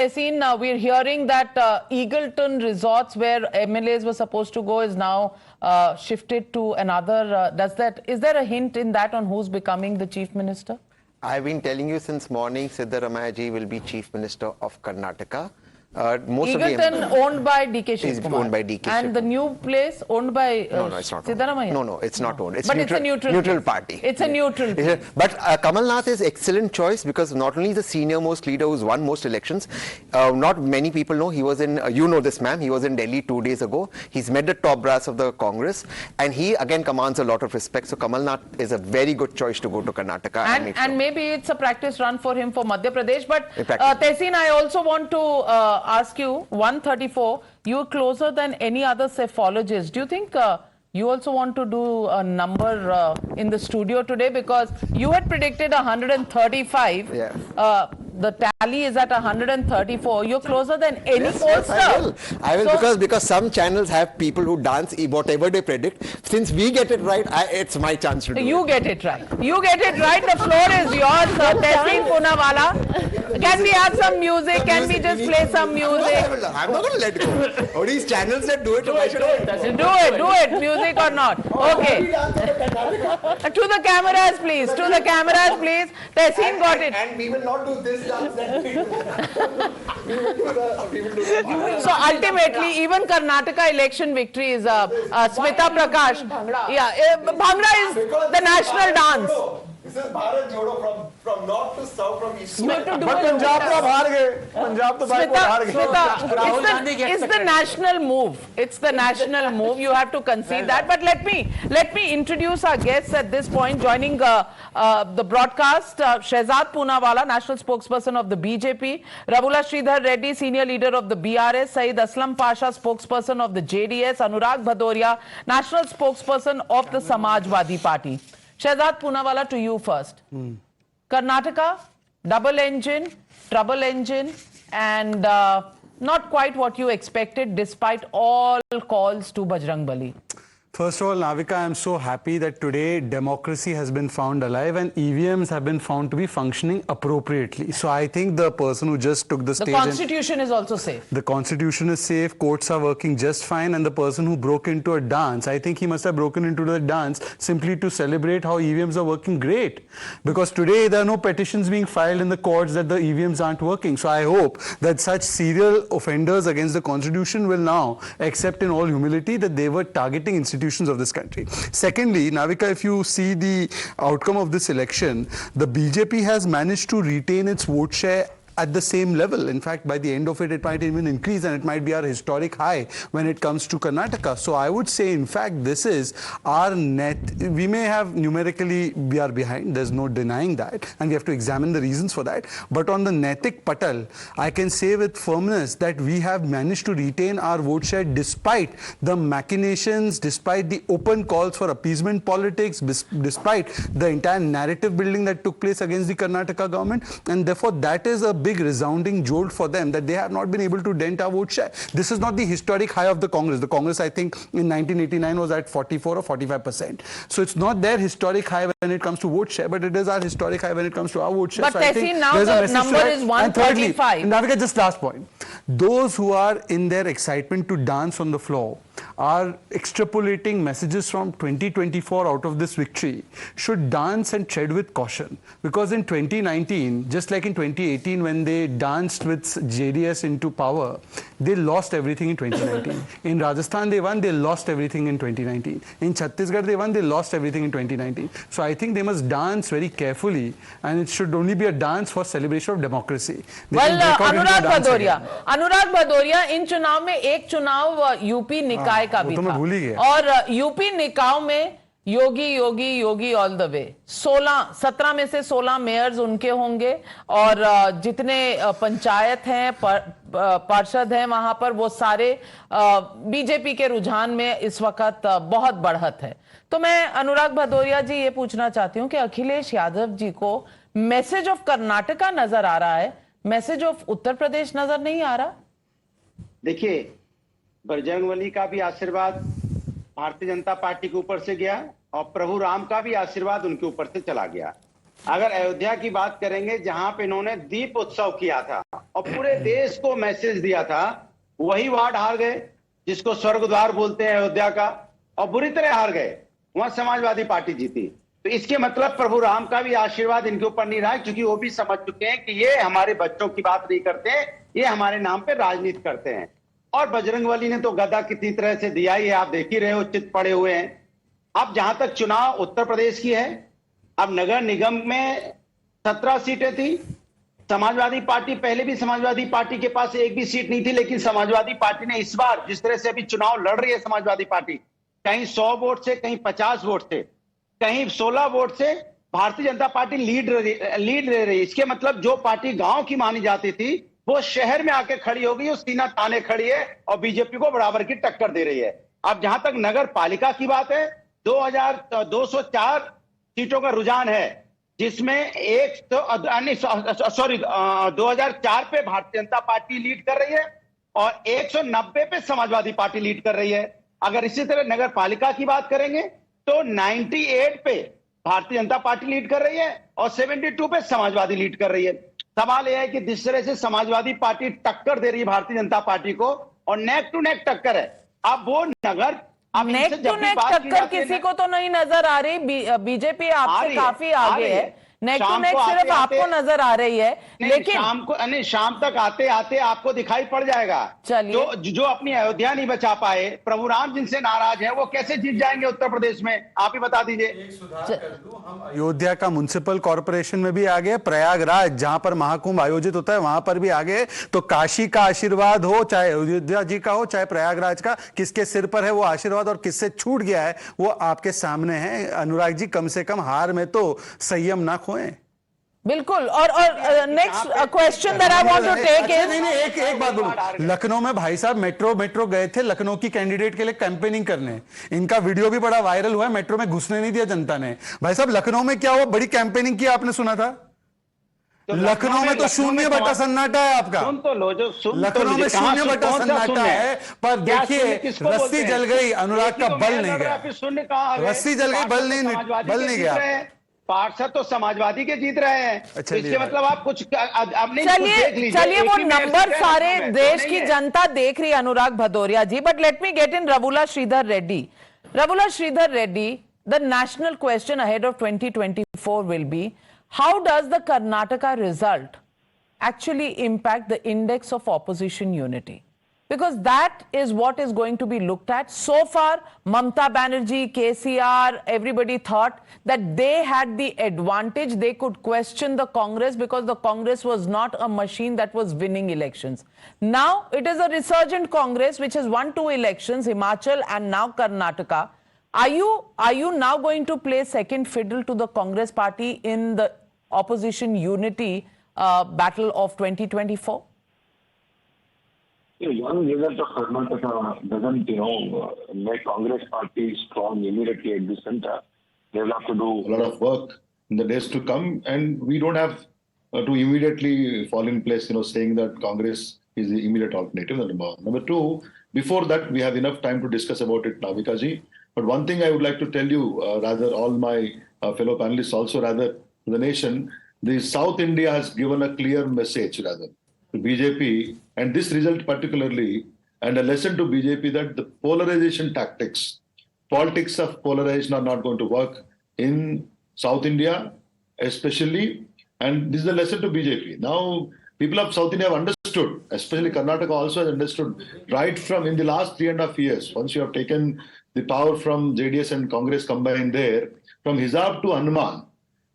Seen, we're hearing that Eagleton Resorts, where MLAs were supposed to go, is now shifted to another. Is there a hint in that on who's becoming the Chief Minister? I've been telling you since morning, Siddaramaiah ji will be Chief Minister of Karnataka. Eagleton owned by DK Shivakumar. Owned by DK And the new place owned by no, it's not Siddaramaiah? No, it's not owned. It's but neutral, it's a neutral party. It's a neutral place. But Kamal Nath is excellent choice because not only is the senior most leader who's won most elections, not many people know he was in, you know this ma'am, he was in Delhi 2 days ago. He's met the top brass of the Congress and he again commands a lot of respect. So Kamal Nath is a very good choice to go to Karnataka. And maybe it's a practice run for him for Madhya Pradesh. But Tehseen, I also want to ask you, 134, you're closer than any other cephalogist. Do you think you also want to do a number in the studio today? Because you had predicted 135. Yeah. The tally is at 134. You're closer than any pollster. Yes, I will so, because some channels have people who dance whatever they predict. Since we get it right, it's my chance to do You get it right. You get it right. The floor is yours, Tehseen Poonawalla. Can we have some music? Can we just play some music? I'm not going to let go. All these channels that do it, why should I? Do it. Music or not. Okay. To the cameras, please. To the cameras, please. Tehseen got it. And we will not do this dance that we will do. So ultimately, even Karnataka election victory is Smita Prakash. Yeah, Bhangra is the national dance. This is Bharat Jodo from north to south, from east to west. But Punjab to हार गए. Punjab to हार गए. It's the national move. It's the national move. You have to concede that. But let me introduce our guests at this point. Joining the broadcast, Shehzad Poonawalla, national spokesperson of the BJP, Ravula Sridhar Reddy, senior leader of the BRS, Saeed Aslam Pasha, spokesperson of the JDS, Anurag Bhadoria, national spokesperson of the Samajwadi Party. Shehzad Poonawalla, to you first. Karnataka, double engine, trouble engine, and not quite what you expected despite all calls to Bajrang Bali. First of all, Navika, I am so happy that today democracy has been found alive and EVMs have been found to be functioning appropriately. So I think the person who just took the stage... The constitution is also safe. The constitution is safe, courts are working just fine, and the person who broke into a dance, I think he must have broken into the dance simply to celebrate how EVMs are working great. Because today there are no petitions being filed in the courts that the EVMs aren't working. So I hope that such serial offenders against the constitution will now accept in all humility that they were targeting institutions of this country. Secondly, Navika, if you see the outcome of this election, the BJP has managed to retain its vote share at the same level. In fact, by the end of it, it might even increase and it might be our historic high when it comes to Karnataka. So I would say, in fact, this is our net. We may have numerically, we are behind. There's no denying that. And we have to examine the reasons for that. But on the Naitik Patal, I can say with firmness that we have managed to retain our vote share despite the machinations, despite the open calls for appeasement politics, despite the entire narrative building that took place against the Karnataka government. And therefore, that is a big resounding jolt for them that they have not been able to dent our vote share. This is not the historic high of the Congress. The Congress, I think, in 1989 was at 44 or 45%. So it's not their historic high when it comes to vote share, but it is our historic high when it comes to our vote share. But so Tehseen, now the number is 135. And Navika, just last point. Those who are in their excitement to dance on the floor are extrapolating messages from 2024 out of this victory should dance and tread with caution. Because in 2019, just like in 2018 when they danced with JDS into power, they lost everything in 2019. In Rajasthan they won, they lost everything in 2019. In Chhattisgarh they won, they lost everything in 2019. So I think they must dance very carefully and it should only be a dance for celebration of democracy. Well, Anurag Bhadoria, in चुनाव में एक चुनाव UP निकाय का भी था और UP निकाय में योगी ऑल द वे 17 में से 16 मेयर्स उनके होंगे और जितने पंचायत हैं पार्षद हैं वहां पर वो सारे बीजेपी के रुझान में इस वक्त बहुत बढ़त है। तो मैं अनुराग भदौरिया जी ये पूछना चाहती हूं कि अखिलेश यादव जी को मैसेज ऑफ कर्नाटका नजर आ रहा है, मैसेज ऑफ उत्तर प्रदेश नजर नहीं आ रहा? देखिए, बजरंगबली का भी आशीर्वाद भारतीय जनता पार्टी के ऊपर से गया और प्रभु राम का भी आशीर्वाद उनके ऊपर से चला गया। अगर अयोध्या की बात करेंगे, जहां पे इन्होंने दीप उत्सव किया था और पूरे देश को मैसेज दिया था, वही वार्ड हार गए जिसको स्वर्ग द्वार बोलते हैं अयोध्या का, और बुरी तरह हार गए। वहां समाजवादी पार्टी जीती। तो इसके मतलब प्रभु राम का भी आशीर्वाद इनके ऊपर नहीं रहा, क्योंकि वो भी समझ चुके हैं कि ये हमारे बच्चों की बात नहीं करते, ये हमारे नाम पे राजनीति करते हैं। और बजरंगबली ने तो गदा कितनी तरह से दिया ही है, आप देख ही रहे हो, चित पड़े हुए हैं। अब जहां तक चुनाव उत्तर प्रदेश की है, अब नगर निगम में 17 सीटें थी। समाजवादी पार्टी, पहले भी समाजवादी पार्टी के पास एक भी सीट नहीं थी, लेकिन समाजवादी पार्टी ने इस बार जिस तरह से अभी चुनाव लड़ रही है समाजवादी पार्टी, कहीं 100 वोट से, कहीं 50 वोट से, कहीं 16 वोट से भारतीय जनता पार्टी लीड ले रही। इसके मतलब जो पार्टी गांव की मानी जाती थी वो शहर में आके खड़ी हो गई, वो सीना ताने खड़ी है और बीजेपी को बराबर की टक्कर दे रही है। अब जहां तक नगर पालिका की बात है, 2,204 सीटों का रुझान है, जिसमें 2004 पे भारतीय जनता पार्टी लीड कर रही है और 190 पे समाजवादी पार्टी लीड कर रही है। अगर इसी तरह नगर पालिका की बात करेंगे तो 98 पे भारतीय जनता पार्टी लीड कर रही है और 72 पे समाजवादी लीड कर रही है। सवाल यह है कि जिस तरह से समाजवादी पार्टी टक्कर दे रही है भारतीय जनता पार्टी को, और नेक टू नेक टक्कर है, अब वो नगर, अब नेक टू नेक टक्कर किसी को तो नहीं नजर आ रही। बीजेपी आपसे काफी आगे है। नेक टू नेक सिर्फ आपको नजर आ रही है, लेकिन शाम तक आते आते आपको दिखाई पड़ जाएगा। जो अपनी अयोध्या नहीं बचा पाए, प्रभु राम जिनसे नाराज है, वो कैसे जीत जाएंगे उत्तर प्रदेश में, आप ही बता दीजिए। अयोध्या का म्युनिसिपल कॉर्पोरेशन में भी आगे, प्रयागराज जहां पर महाकुंभ आयोजित होता है वहां पर भी आगे। तो काशी का आशीर्वाद हो, चाहे अयोध्या जी का हो, चाहे प्रयागराज का, किसके सिर पर है वो आशीर्वाद और किससे छूट गया है वो आपके सामने है। अनुराग जी, कम से कम हार में तो संयम ना खोएं। बिल्कुल। और next question that I want to take is, नहीं, एक बात बोलूं, लखनऊ में भाई साहब मेट्रो गए थे लखनऊ की कैंडिडेट के लिए कैंपेनिंग करने। इनका वीडियो भी बड़ा वायरल हुआ है, मेट्रो में घुसने नहीं दिया जनता ने। भाई साहब, लखनऊ में क्या हुआ, बड़ी कैंपेनिंग की आपने सुना था? तो लखनऊ में तो 0% सन्नाटा है आपका। लखनऊ में 0% सन्नाटा है। पर देखिए, रस्सी जल गई, अनुराग का बल नहीं गया। रस्सी जल गई, बल नहीं गया। पार्षद तो समाजवादी के जीत रहे हैं। अच्छा, इसके मतलब आप कुछ अपने चलिए वो नंबर सारे देश की जनता देख रही है, Anurag Bhadauria ji. But let me get in Ravula Sridhar Reddy. Ravula Sridhar Reddy, the national question ahead of 2024 will be, how does the Karnataka result actually impact the index of opposition unity? Because that is what is going to be looked at. So far, Mamata Banerjee, KCR, everybody thought that they had the advantage. They could question the Congress because the Congress was not a machine that was winning elections. Now, it is a resurgent Congress which has won 2 elections, Himachal and now Karnataka. Are you now going to play second fiddle to the Congress party in the opposition unity battle of 2024? One result of Karnataka doesn't, make Congress party strong immediately at the center. They will have to do a lot of work in the days to come, and we don't have to immediately fall in place, saying that Congress is the immediate alternative. Number one. Number two, before that, we have enough time to discuss about it, Navika ji. But one thing I would like to tell you, rather all my fellow panelists also, rather the nation, the South India has given a clear message, rather, to BJP, and this result particularly, and a lesson to BJP that the polarization tactics, politics of polarization are not going to work in South India, especially, and this is a lesson to BJP. Now, people of South India have understood, especially Karnataka also has understood, right from in the last 3.5 years, once you have taken the power from JDS and Congress combined there, from Hizab to Hanuman,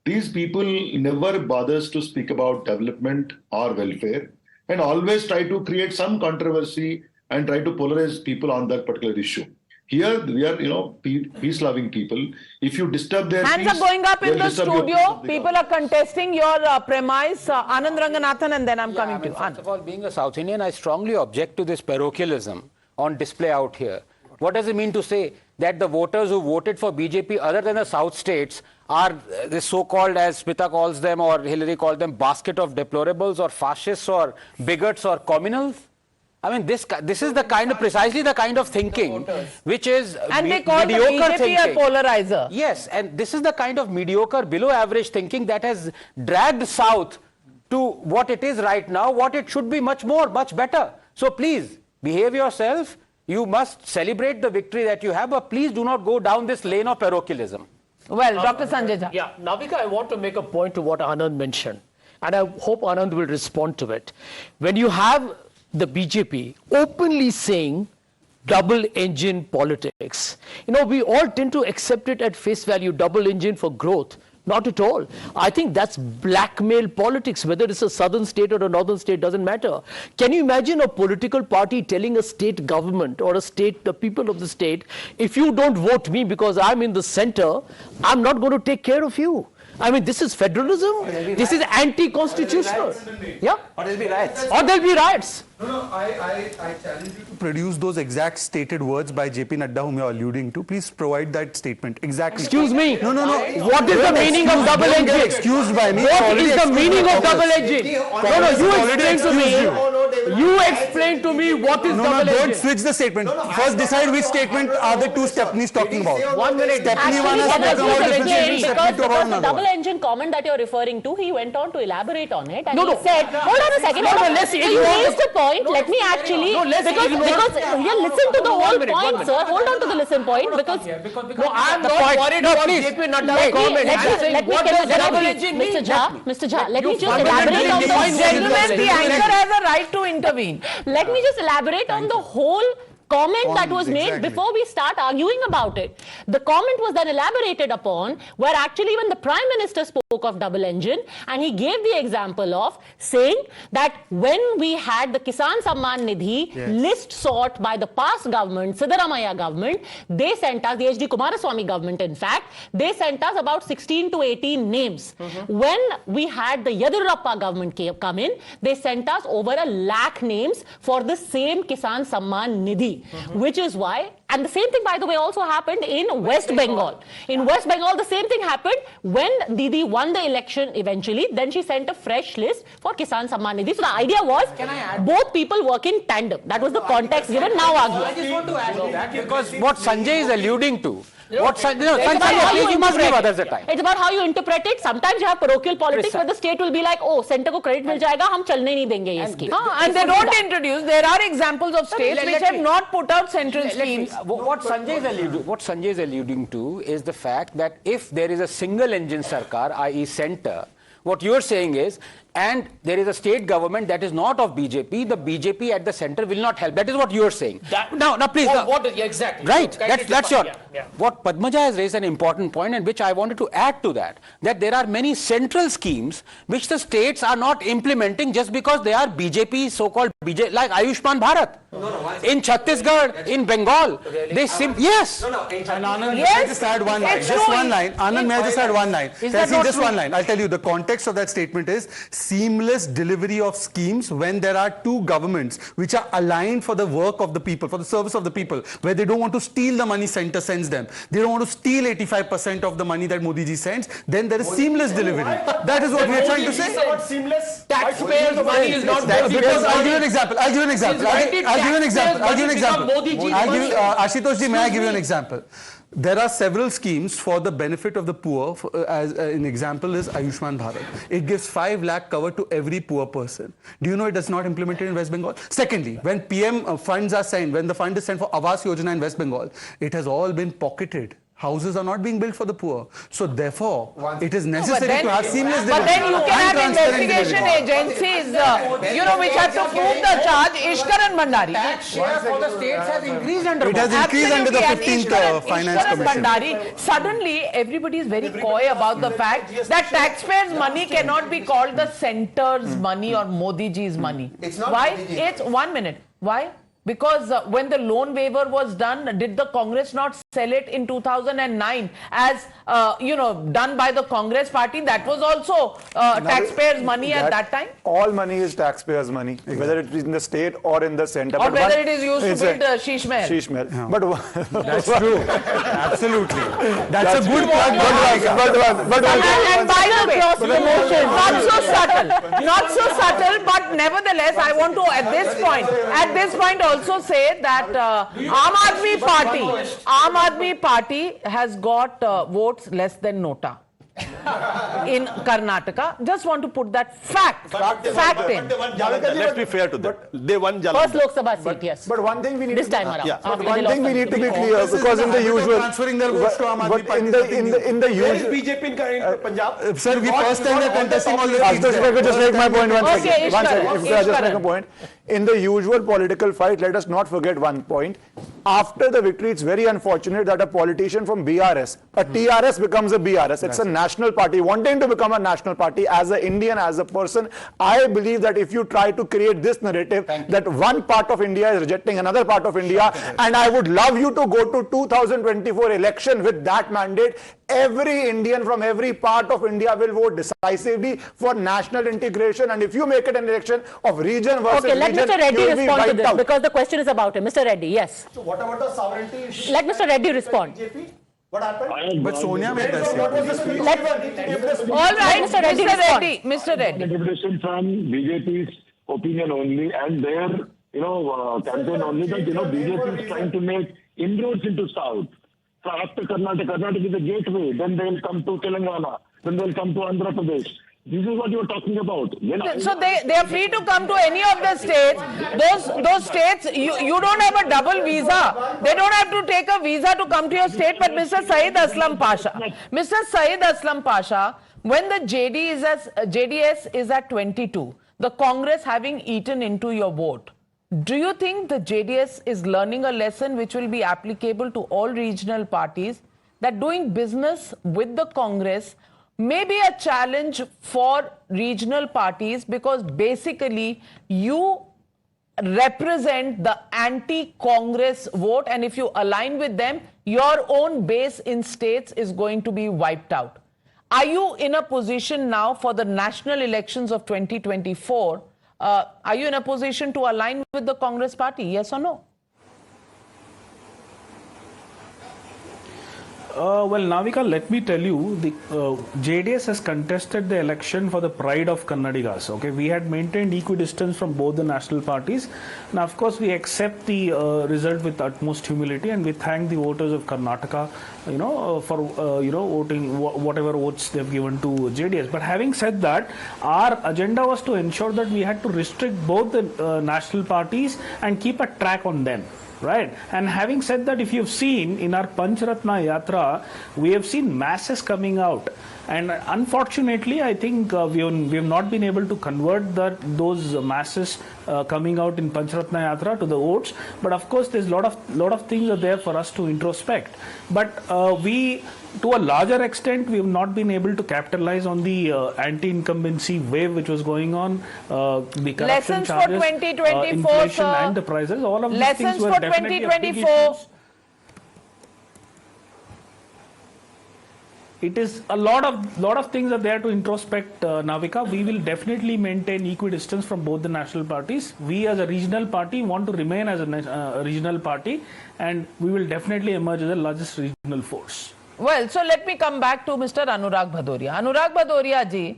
these people never bothers to speak about development or welfare, and always try to create some controversy and try to polarize people on that particular issue. Here we are, peace-loving people. If you disturb their hands peace, are going up in the studio. People are contesting your premise. Anand Ranganathan, and then I'm coming to you. First of all, being a South Indian, I strongly object to this parochialism on display out here. What does it mean to say that the voters who voted for BJP other than the South states are the so-called, as Smita calls them or Hillary called them, basket of deplorables or fascists or bigots or communals? I mean, this is the kind of precisely the kind of thinking which is and they call the mediocre BJP thinking. a polarizer. Yes, and this is the kind of mediocre, below average thinking that has dragged South to what it is right now, what it should be much more, much better. So please, behave yourself. You must celebrate the victory that you have, but please do not go down this lane of parochialism. Well, Dr. Sanjay Jha. Yeah, Navika, I want to make a point to what Anand mentioned, and I hope Anand will respond to it. When you have the BJP openly saying double engine politics, we all tend to accept it at face value, double engine for growth. Not at all. I think that's blackmail politics. Whether it's a southern state or a northern state doesn't matter. Can you imagine a political party telling a state government or the people of the state, if you don't vote me because I'm in the center, I'm not going to take care of you? I mean, this is federalism. This is anti-constitutional. Yeah? Or there'll be riots. Or there'll be riots. No, I challenge you to produce those exact stated words by JP Nadda whom you're alluding to. Please provide that statement. Exactly. Excuse me. No. What is the meaning of double engine? Excused by me. What is the meaning of double engine? No, you explain to me. You explain to me what is double engine. Don't switch the statement. First decide which statement are the two Stepneys talking about. 1 minute. Stepney one is talking about different statements, Stepney two about Because the another double one. engine comment that you're referring to, he went on to elaborate on it and No. he said, hold on a second, let's you ignore raised the point, let me actually, let's because listen to the whole One minute. point, sir, hold on to the listen point, because No, I'm not worried about JP Nadda's comment. I'm saying, what does double engine mean? Mr. Jha, let me just elaborate on the Gentlemen, the anchor has a right to intervene. Let me just elaborate on the whole comment that was made exactly. before we start arguing about it. The comment was then elaborated upon, where actually when the Prime Minister spoke of double engine, and he gave the example of saying that when we had the Kisan Samman Nidhi list sought by the past government, Siddaramaiah government, they sent us, the HD Kumaraswamy government in fact, they sent us about 16 to 18 names. When we had the Yadurappa government come in, they sent us over 1 lakh names for the same Kisan Samman Nidhi. Which is why, and the same thing by the way also happened in West Bengal. In West Bengal the same thing happened when Didi won the election eventually, then she sent a fresh list for Kisan Samman Nidhi. So the idea was both people work in tandem. That was the context given, now argue. I just want to add to that because what Sanjay is alluding to, Sanjay, you must give others a time. It's about how you interpret it. Sometimes you have parochial politics where the state will be like, oh, center ko credit mil jayega, hum chalne nahi denge ye scheme. And they don't introduce. There are examples of states which have not put out central schemes. What Sanjay is alluding to is the fact that if there is a single engine sarkar, i.e. center, what you are saying is, and there is a state government that is not of BJP, the BJP at the center will not help. That is what you are saying. Now, please. Exactly. Right. That's your. What Padmaja has raised an important point, and which I wanted to add to that there are many central schemes which the states are not implementing just because they are BJP, so-called BJP, like Ayushman Bharat. In Chhattisgarh, in Bengal, yes. Anand, may I just add one line? Just one line. Anand, may I just add one line? Just one line. I'll tell you, the context of that statement is seamless delivery of schemes when there are two governments which are aligned for the work of the people, for the service of the people, where they don't want to steal the money center sends them. They don't want to steal 85% of the money that Modi ji sends. Then there is seamless delivery. That is what we are trying to say. Seamless. Taxpayers' money is not Because I'll give you an example. Ashutosh ji, may I give you an example? There are several schemes for the benefit of the poor. As an example is Ayushman Bharat. It gives 5 lakh cover to every poor person. Do you know it is not implemented in West Bengal? Secondly, when PM funds are sent, when the fund is sent for Awas Yojana in West Bengal, it has all been pocketed. Houses are not being built for the poor. So therefore, it is necessary to have seamless delivery. But then you can have investigation agencies, which have to prove the charge. Ishkar and Bhandari. Tax share for the states has increased under It has increased under the 15th Finance Commission. Bhandari, suddenly, everybody is very coy about the fact that taxpayers' money cannot be called the center's money or Modi ji's money. It's not Why? Modi ji. It's 1 minute. Why? Because when the loan waiver was done, did the Congress not sell it in 2009 as done by the Congress party? That was also taxpayers' money at that time. All money is taxpayers' money, exactly. Whether it is in the state or in the centre. Or whether it is used to build Sheesh Mahal. Sheesh Mahal. Yeah. But that's true. Absolutely. That's a good plug. And by the way, not so subtle, but nevertheless, I want to at this point also say that Aam Aadmi Party has got votes less than Nota in Karnataka. Just want to put that fact in. Let's be fair to them. They won Jalandhar. First Lok Sabha seat, yes. But one thing we need this time around. Yeah. But one thing we need to be clear, because in the usual, transferring their votes to Aam Aadmi Party. in the usual, BJP in Punjab? Sir, we first time they're contesting all the seats. if I could just make my point one Okay, second. One second. Ishwaran. If I just make a point. In the usual political fight, let us not forget one point. After the victory, it's very unfortunate that a politician from BRS, a TRS becomes a BRS. It's a national party. Wanting to become a national party, as an Indian, as a person, I believe that if you try to create this narrative that one part of India is rejecting another part of India, and I would love you to go to 2024 election with that mandate, every Indian from every part of India will vote decisively for national integration. And if you make it an election of region versus Okay, let region, Mr. Reddy you will be respond to wiped this out. because the question is about him. Mr. Reddy, yes. So what about the sovereignty issue? Let Mr. Reddy respond. BJP? What happened? But Sonia made that What was statement. the speech? All right, Mr. Reddy Mr. Reddy. Interpretation from BJP's opinion only and their, campaign only that, BJP is trying to make inroads into South. So after Karnataka is the gateway, then they will come to Telangana, then they will come to Andhra Pradesh. This is what you are talking about. So they are free to come to any of the states. Those states, you don't have a double visa. They don't have to take a visa to come to your state. But Mr. Saeed Aslam Pasha, when the JDS is at 22, the Congress having eaten into your vote, do you think the JDS is learning a lesson which will be applicable to all regional parties, that doing business with the Congress may be a challenge for regional parties because basically you represent the anti-Congress vote, and if you align with them, your own base in states is going to be wiped out. Are you in a position now for the national elections of 2024? Are you in a position to align with the Congress party? Yes or no? Well, Navika, let me tell you, the JDS has contested the election for the pride of Kannadigas. Okay, we had maintained equidistance from both the national parties. Now, of course, we accept the result with utmost humility, and we thank the voters of Karnataka, for voting whatever votes they've given to JDS. But having said that, our agenda was to ensure that we had to restrict both the national parties and keep a track on them. Right, and having said that, if you've seen in our Pancharatna Yatra, we have seen masses coming out, and unfortunately, I think we have not been able to convert those masses coming out in Pancharatna Yatra to the votes. But of course, there's lot of things are there for us to introspect. But to a larger extent, we have not been able to capitalize on the anti-incumbency wave which was going on, the corruption Lessons charges, for 2024, inflation sir. and the prices. All of these Lessons things were for definitely a big 2024. issues. It is a lot of things are there to introspect, Navika. We will definitely maintain equidistance from both the national parties. We as a regional party want to remain as a regional party, and we will definitely emerge as the largest regional force. Well, so let me come back to Mr. Anurag Bhadoria. Anurag Bhadoria जी,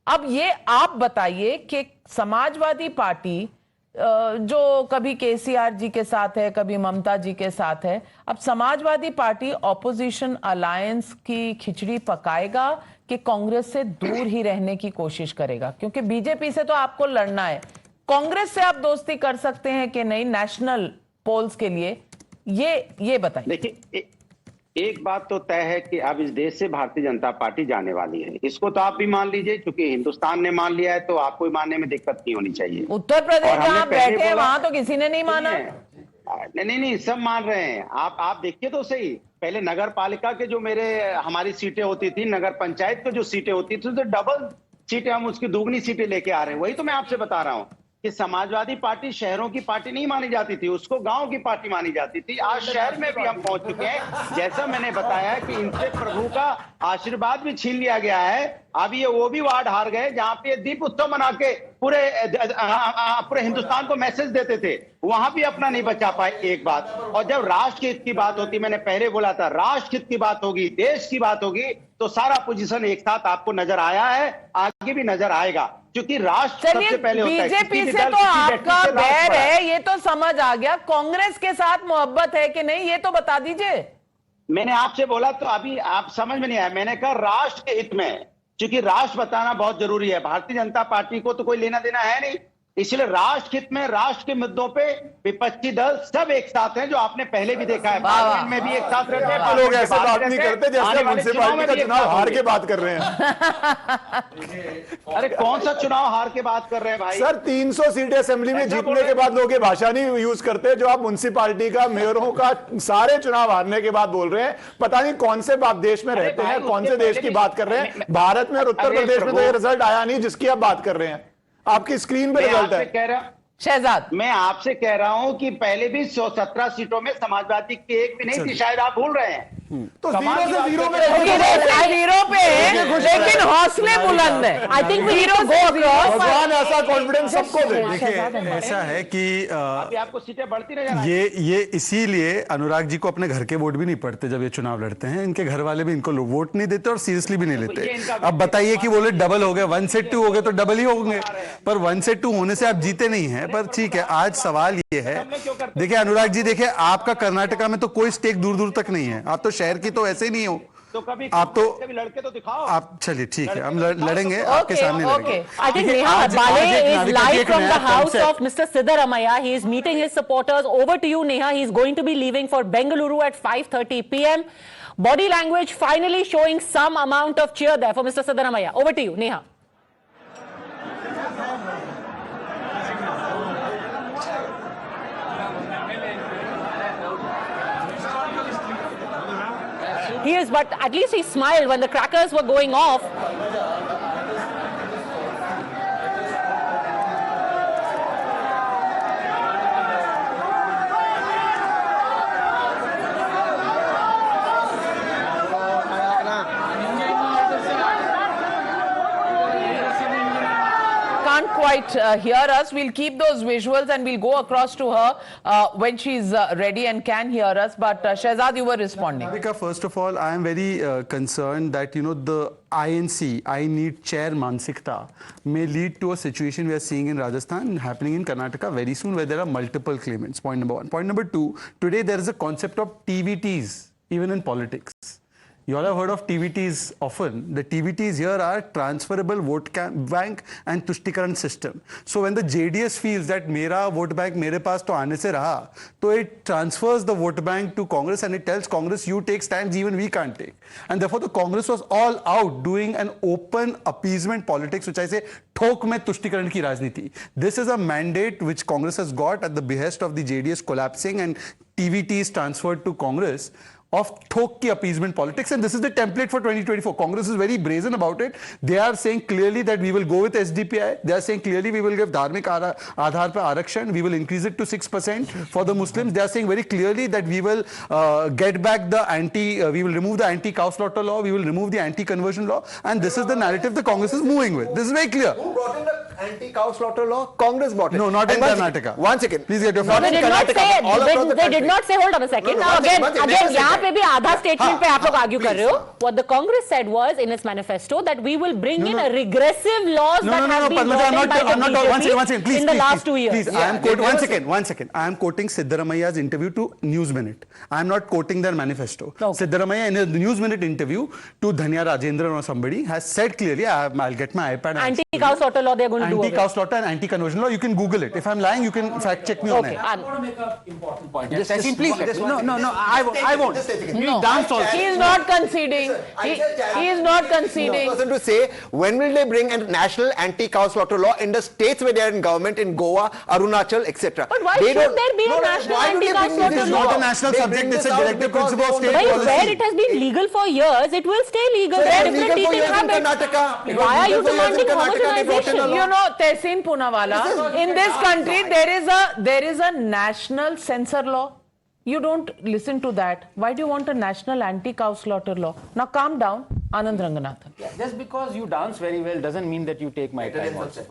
अब ये आप बताइए कि Samajwadi party जो कभी केसीआर जी के साथ है, कभी ममता जी के साथ है, अब समाजवादी पार्टी ऑपोजिशन अलायंस की खिचड़ी पकाएगा कि कांग्रेस से दूर ही रहने की कोशिश करेगा? क्योंकि बीजेपी से तो आपको लड़ना है, कांग्रेस से आप दोस्ती कर सकते हैं कि नहीं नेशनल पोल्स के लिए, ये बताइए। देखिए, एक बात तो तय है कि अब इस देश से भारतीय जनता पार्टी जाने वाली है। इसको तो आप भी मान लीजिए, क्योंकि हिंदुस्तान ने मान लिया है तो आपको भी मानने में दिक्कत नहीं होनी चाहिए। उत्तर प्रदेश जहां बैठे हैं वहां तो किसी ने नहीं माना। नहीं, सब मान रहे हैं। आप देखिए तो सही, पहले नगर पालिका के जो हमारी सीटें होती थी, नगर पंचायत की जो सीटें होती थी, तो डबल सीटें हम उसकी दोगुनी सीटें लेके आ रहे हैं। वही तो मैं आपसे बता रहा हूँ। कि समाजवादी पार्टी शहरों की पार्टी नहीं मानी जाती थी, उसको गांव की पार्टी मानी जाती थी। आज शहर में भी हम पहुंच चुके हैं। जैसा मैंने बताया कि इनसे प्रभु का आशीर्वाद भी छीन लिया गया है। अब ये वो भी वार्ड हार गए जहां पे दीप उत्सव मना के पूरे हिंदुस्तान को मैसेज देते थे, वहां भी अपना नहीं बचा पाए एक बात। और जब राष्ट्र हित की बात होती, मैंने पहले बोला था, राष्ट्र हित की बात होगी, देश की बात होगी, तो सारा पोजीशन एक साथ आपको नजर आया है, आगे भी नजर आएगा, क्योंकि राष्ट्र सबसे पहले होता है। बीजेपी से तो आपका बैर है, ये तो समझ आ गया। कांग्रेस के साथ मोहब्बत है कि नहीं, ये तो बता दीजिए। मैंने आपसे बोला तो अभी आप समझ में नहीं आया। मैंने कहा राष्ट्र के हित में, क्योंकि राष्ट्र बताना बहुत जरूरी है। भारतीय जनता पार्टी को तो कोई लेना देना है नहीं, इसलिए राष्ट्र हित में, राष्ट्र के मुद्दों पे विपक्षी दल सब एक साथ हैं, जो आपने पहले भी देखा है। पार्लियामेंट में भी एक साथ रहते हैं। लोग ऐसे बात नहीं करते जैसे म्युनिसिपैलिटी का चुनाव हार के बात कर रहे हैं। अरे कौन सा चुनाव हार के बात कर रहे हैं भाई? सर 300 सीटें असेंबली में जीतने के बाद लोग ये भाषा नहीं यूज करते जो आप म्युनिसिपैलिटी का, मेयरों का सारे चुनाव हारने के बाद बोल रहे हैं। पता नहीं कौन से आप देश में रहते हैं, कौन से देश की बात कर रहे हैं। भारत में और उत्तर प्रदेश में तो ये रिजल्ट आया नहीं जिसकी आप बात कर रहे हैं। आपकी स्क्रीन पे रिजल्ट है। शहजाद, मैं आपसे कह रहा हूं कि पहले भी 117 सीटों में समाजवादी की एक भी नहीं थी, शायद आप भूल रहे हैं। तो जीरो से जीरो में जीरो पे है, लेकिन हौसले बुलंद है। I think we need to go भगवान ऐसा कॉन्फिडेंस सबको दे। देखिए ऐसा है कि अभी आपको सीटें बढ़ती रह जाना। ये इसीलिए अनुराग जी को अपने घर के वोट भी नहीं पड़ते जब ये चुनाव लड़ते हैं। इनके घर वाले भी इनको वोट नहीं देते और सीरियसली भी नहीं लेते। अब बताइए कि बोले डबल हो गए, 1 से 2 हो गए तो डबल ही होंगे, पर 1 से 2 होने से आप जीते नहीं हैं। पर ठीक है, आज सवाल ये है, देखिए अनुराग जी, देखिए आपका कर्नाटका में तो कोई स्टेक दूर दूर तक नहीं है। आप तो शहर की तो ऐसे ही नहीं हो, तो कभी आप तो कभी लड़के तो दिखाओ। आप चलिए ठीक है, हम लड़ेंगे आपके सामने लड़ेंगे। I think Neha Bale is live from the house of Mr. Siddaramaiah. He is meeting his supporters. Over to you, Neha. He is going to be leaving for Bengaluru at 5:30 p.m. Body language finally showing some amount of cheer there for Mr. Siddaramaiah. Over to you, Neha. He is, but at least he smiled when the crackers were going off. Can't quite hear us. We'll keep those visuals and we'll go across to her when she's ready and can hear us. But Shehzad, you were responding. Radhika, first of all, I am very concerned that, you know, the INC, I need chair Mansikta, may lead to a situation we are seeing in Rajasthan happening in Karnataka very soon, where there are multiple claimants. Point number one. Point number two, today there is a concept of TVTs, even in politics. You all have heard of TVTs often. The TVTs here are transferable vote bank and Tushtikaran system. So when the JDS feels that mera vote bank mere paas to aane se raha, so it transfers the vote bank to Congress and it tells Congress, you take stands even we can't take. And therefore the Congress was all out doing an open appeasement politics, which I say, thok mein Tushtikaran ki rajniti. This is a mandate which Congress has got at the behest of the JDS collapsing and TVTs transferred to Congress, of thok ki appeasement politics, and this is the template for 2024. Congress is very brazen about it. They are saying clearly that we will go with SDPI. They are saying clearly we will give dharmik aadhar pe arakshan. We will increase it to 6% for the Muslims. They are saying very clearly that we will get back the we will remove the anti-cow slaughter law. We will remove the anti-conversion law. And this is the narrative the Congress is moving with. This is very clear. Who brought in the anti-cow slaughter law? Congress brought it. No, not in Karnataka. One second. Please get your No, they did not say. They did not say. Hold on a second. Now again, यहाँ पे भी आधा statement पे आप लोग argue कर रहे हो. What the Congress said was in its manifesto that we will bring in a regressive laws that have been brought in by the BJP in the last 2 years. Please, I am quoting. One second. I am quoting Siddaramaiah's interview to News Minute. I am not quoting their manifesto. Okay. Siddaramaiah in a News Minute interview to Dhanya Rajendran or somebody has said clearly, I'll get my iPad. Anti-cow slaughter law they are going to do. Anti-cow slaughter and anti-conversion law. You can Google it. If I'm lying, you can fact check me on it. I want to make an important point. Please. No, I won't. No, he is not conceding. He is not conceding. Person to say when will they bring a national anti-cow slaughter law in the states where they are in government, in Goa, Arunachal, etc. But why should there be a national anti-cow slaughter It is law? not a national subject, it's a directive principle of state Where policy. it has been legal for years, it will stay legal. There are different eating habits. Why are you demanding homogenization? You know, Tehseen Poonawala, in this country there is a national censor law. You don't listen to that. Why do you want a national anti-cow slaughter law? Now calm down, Anand Ranganathan. Yeah, just because you dance very well doesn't mean that you take my time also.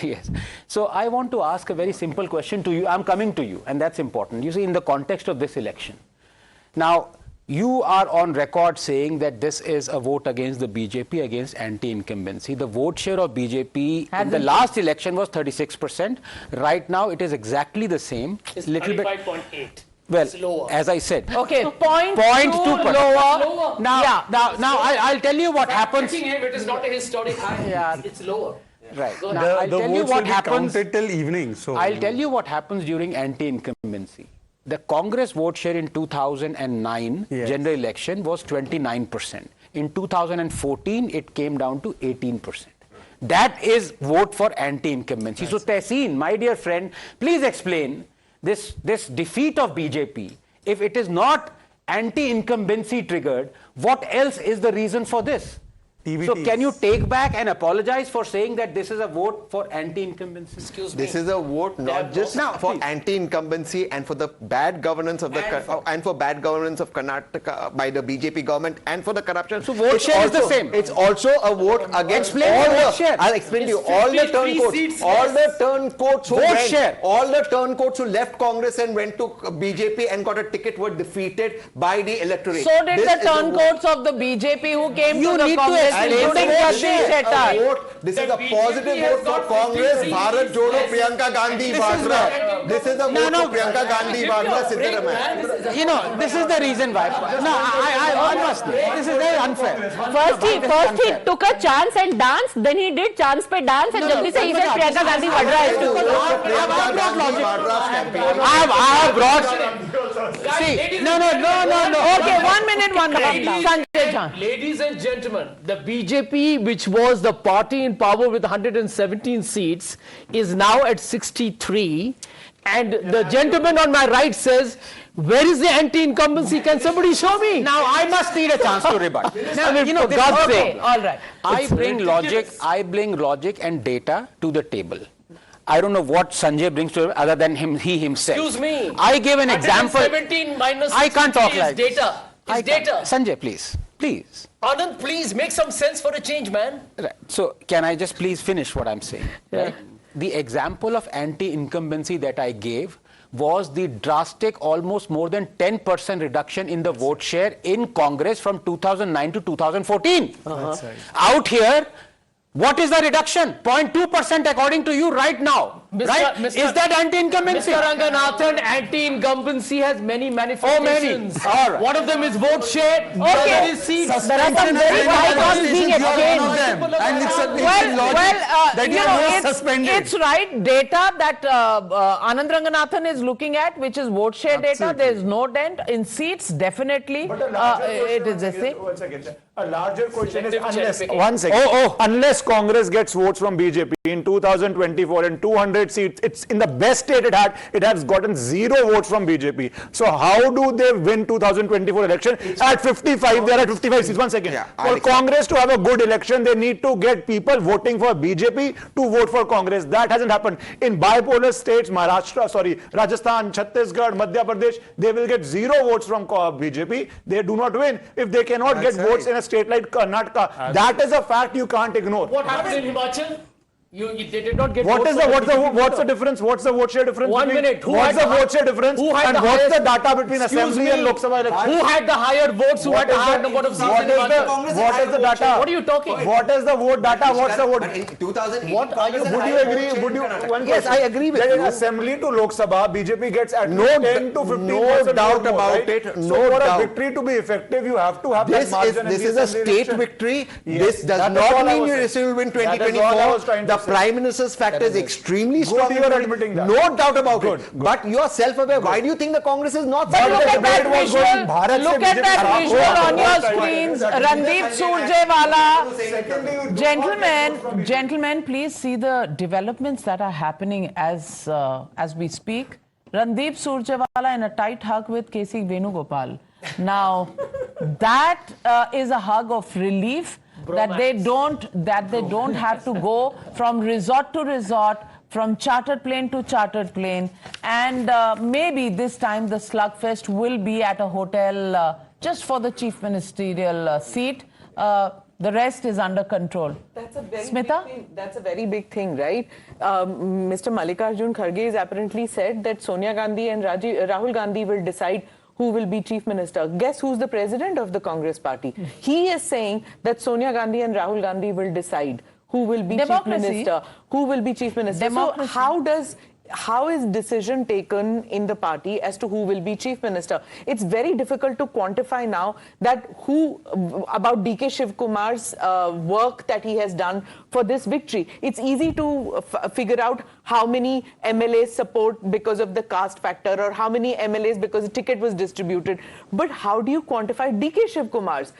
Yes. So I want to ask a very simple question to you. I'm coming to you, and that's important. You see, in the context of this election, now you are on record saying that this is a vote against the BJP, against anti-incumbency. The vote share of BJP in the last election was 36%. Right now, it is exactly the same. It's little bit 35.8. Well, as I said, Okay, 0.2 lower. Now, I'll tell you what happens. It is not a historic high. Yeah. It's lower. Right. The Now, I'll tell you votes what will be happens. counted till evening. So I'll tell you what happens during anti-incumbency. The Congress vote share in 2009 general election was 29%. In 2014, it came down to 18%. That is vote for anti-incumbency. So, Tehseen, my dear friend, please explain this defeat of BJP. If it is not anti-incumbency triggered, what else is the reason for this? So can you take back and apologize for saying that this is a vote for anti-incumbency? Excuse me. This is a vote not just for anti-incumbency and for the bad governance of and for bad governance of Karnataka by the BJP government and for the corruption. So vote share is the same. It's also a vote against Explain all the vote the. share. I'll explain to you all the turncoats. All the turncoats who Vote went, share. all the turncoats who left Congress and went to BJP and got a ticket were defeated by the electorate. So did This the is a turncoats of the BJP who came You to the need to Congress, explain including the vote Jagdish share. Shettar. This is a positive vote for Congress. Bharat Jodo Priyanka Gandhi Vadra. This is a vote for Priyanka Gandhi Vadra Siddaramaiah. You know, this is the reason why. No, I honestly, this is very unfair. First he took a chance and danced, then he did chance pe dance, and jaldi se he said Priyanka Gandhi Vadra has to. Priyanka Gandhi Vadra's campaign. I have brought. See, no. Okay, 1 minute, Sanjay Jha. Ladies and gentlemen, the BJP, which was the party in power with 117 seats, is now at 63. And the gentleman on my right says, where is the anti-incumbency? Can somebody show me? Now I must need a chance to rebut. Now, you know, for God's Okay, sake. all right. I bring logic and data to the table. I don't know what Sanjay brings to it other than he himself. Excuse me. I gave an example. 117 minus I can't talk 63 like is data. It's data. Sanjay, please. Anand, please make some sense for a change, man. Right. So can I just please finish what I'm saying? Right? The example of anti-incumbency that I gave was the drastic, almost more than 10% reduction in the vote share in Congress from 2009 to 2014. That's right. Out here, what is the reduction? 0.2% according to you right now. Right? Is that anti-incumbency? Mr. Ranganathan, anti-incumbency has many manifestations. Oh, many. All right. One of them is vote share. Okay. Seats. There are some very high costs being exchanged. And it's It's right. Data that Anand Ranganathan is looking at, which is vote share data, there is no dent. In seats, definitely, it is the same. 1 second. A larger question is Selective unless Congress gets votes from BJP in 2024 and 200 seats, it's in the best state it has gotten 0 votes from BJP. So how do they win 2024 election? At 55, they are at 55 seats. 1 second. For Congress to have a good election, they need to get people voting for BJP to vote for Congress. That hasn't happened. In bipolar states, Rajasthan, Chhattisgarh, Madhya Pradesh, they will get 0 votes from BJP. They do not win. If they cannot get votes in a state like Karnataka, that is a fact you can't ignore. What happened in Himachal? They did not get What's votes. the difference? What's the vote share difference? 1 minute. What's the vote share difference? Who had and the what's highest, the data between Assembly and Lok Sabha elections? Who had the higher votes? Who had the higher number of seats in Himachal? What is the data? What are you talking? What is the vote data? What's the vote? In 2008, What are you? Would you agree? Yes, I agree with that you. in Assembly to Lok Sabha, BJP gets at No 10 to 15%. no doubt more, about right? it. So No for doubt. a victory to be effective, you have to have This that margin. is a state victory. This does That is not all I mean was you saying. will win That is all I was 2024. trying to The Prime Minister's factor is extremely strong. Good, you are admitting that. No doubt about Good, it. good. But you are self-aware. Why do you think the Congress is not? But look at that debate was going visual. Bharat Look se at BJP that खराब visual हुआ। on your screens. Randeep Surjewala. Gentlemen, please see the developments that are happening as we speak. Randeep Surjewala in a tight hug with KC Venugopal. Now, that is a hug of relief that they don't have to go from resort to resort, from chartered plane to chartered plane, and maybe this time the slugfest will be at a hotel just for the chief ministerial seat. The rest is under control. That's a very Smita? big thing. That's a very big thing, right? Mr. Mallikarjun Kharge has apparently said that Sonia Gandhi and Rahul Gandhi will decide who will be chief minister. Guess who's the president of the Congress party? He is saying that Sonia Gandhi and Rahul Gandhi will decide who will be chief minister. Who will be chief minister? Democracy. So how is decision taken in the party as to who will be chief minister? It's very difficult to quantify now that about DK Shivakumar's work that he has done for this victory. It's easy to figure out how many MLAs support because of the caste factor, or how many MLAs because the ticket was distributed. But how do you quantify DK Shivakumar's?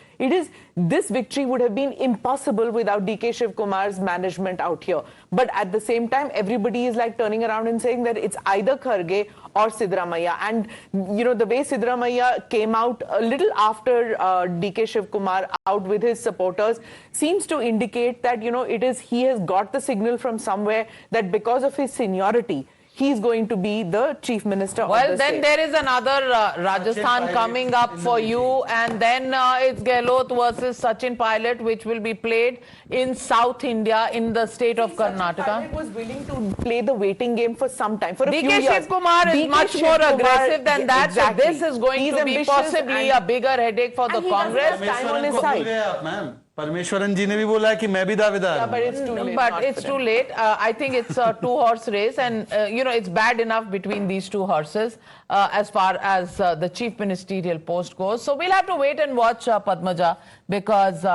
This victory would have been impossible without DK Shivakumar's management out here. But at the same time, everybody is like turning around and saying that it's either Kharge or Siddaramaiah. And, you know, the way Siddaramaiah came out a little after DK Shivakumar out with his supporters seems to indicate that, you know, he has got the signal from somewhere that because of his seniority, he's going to be the chief minister of the Well, then state. there is another Rajasthan coming up for you, and then it's Gehlot versus Sachin Pilot, which will be played in South India in the state of Karnataka. Pilot was willing to play the waiting game for some time, for a few DK years. Shivakumar is much more aggressive than that, exactly. so this is going He's to be ambitious possibly a bigger headache for the and he doesn't Congress. have time on his side. Parameswaran जी ने भी बोला कि मैं भी दावेदार Yeah, हूं। but it's too late. But not it's for too him. late. I think it's a two-horse race, and you know, it's bad enough between these two horses as far as the chief ministerial post goes. So we'll have to wait and watch, Padmaja, because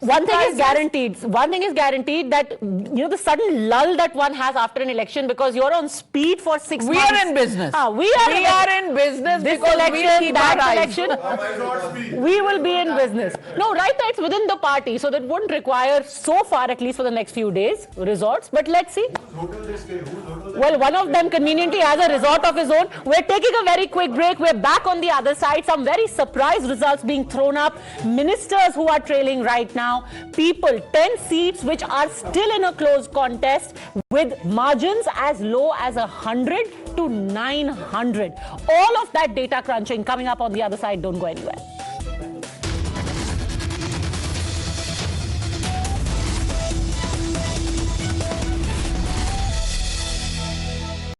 One thing is guaranteed that, you know, the sudden lull that one has after an election because you're on speed for 6 months. we are in business. We are in business this because election, we keep that our eyes. election, we will be in business. No, right now it's within the party, so that wouldn't require so far, at least for the next few days, resorts. But let's see. Well, one of them conveniently has a resort of his own. We're taking a very quick break. We're back on the other side. Some very surprise results being thrown up. Ministers who are trailing right now. People, 10 seats which are still in a close contest with margins as low as 100 to 900. All of that data crunching coming up on the other side. Don't go anywhere.